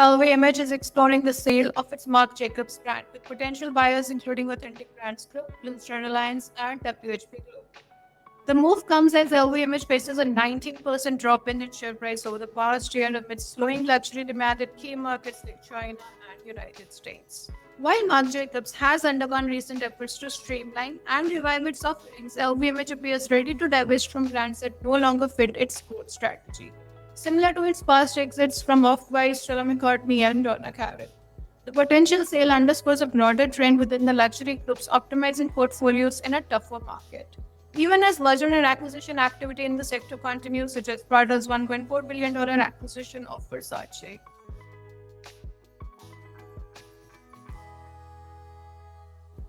LVMH is exploring the sale of its Marc Jacobs brand with potential buyers including Authentic Brands Group, Blue Star Alliance, and WHP Group. The move comes as LVMH faces a 19% drop in its share price over the past year amidst slowing luxury demand in key markets like China and United States. While Marc Jacobs has undergone recent efforts to streamline and revive its offerings, LVMH appears ready to divest from brands that no longer fit its growth strategy. Similar to its past exits from Off-White, Stella McCartney, and Donna Karan. The potential sale underscores a broader trend within the luxury groups optimizing portfolios in a tougher market. Even as merger and acquisition activity in the sector continues, such as Prada's $1.4 billion acquisition of Versace.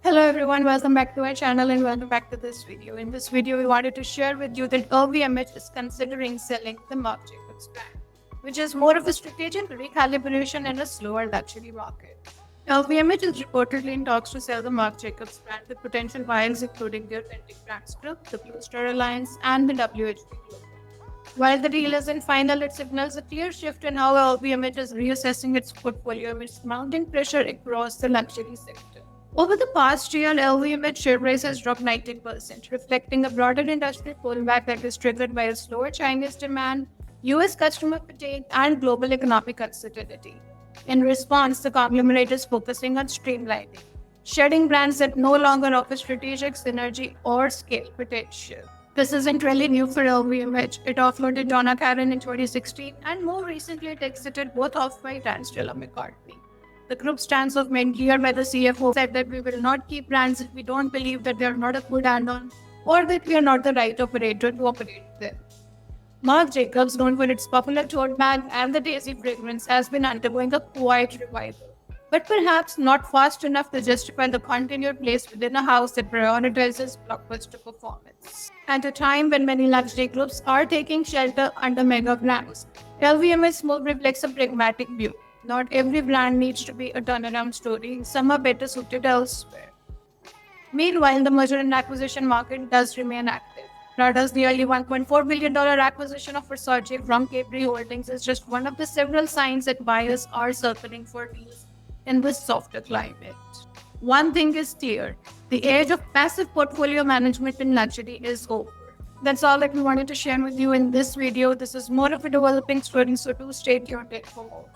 Hello everyone, welcome back to our channel and welcome back to this video. In this video, we wanted to share with you that LVMH is considering selling the Marc Jacobs brand, which is more of a strategic recalibration in a slower luxury market. LVMH is reportedly in talks to sell the Marc Jacobs brand with potential buyers including the Authentic Brands Group, the Blue Star Alliance, and the WHP Group. While the deal isn't final, it signals a clear shift in how LVMH is reassessing its portfolio amidst mounting pressure across the luxury sector. Over the past year, LVMH share price has dropped 19%, reflecting a broader industry pullback that is triggered by a slower Chinese demand, US customer fatigue, and global economic uncertainty. In response, the conglomerate is focusing on streamlining, shedding brands that no longer offer strategic synergy or scale potential. This isn't really new for LVMH. It offloaded Donna Karan in 2016, and more recently it exited both Off-White and Stella McCartney. The group stance of made clear by the CFO said that we will not keep brands if we don't believe that they are not a good add-on or that we are not the right operator to operate them. Marc Jacobs, known for its popular tote bag and the Daisy fragrance, has been undergoing a quiet revival, but perhaps not fast enough to justify the continued place within a house that prioritizes blockbuster performance. At a time when many luxury groups are taking shelter under mega brands, LVMH's move reflects a pragmatic view. Not every brand needs to be a turnaround story, some are better suited elsewhere. Meanwhile, the merger and acquisition market does remain active. Prada's nearly $1.4 billion acquisition of Versace from Capri Holdings is just one of the several signs that buyers are circling for deals in this softer climate. One thing is clear, the age of passive portfolio management in luxury is over. That's all that we wanted to share with you in this video. This is more of a developing story, so do stay tuned for more.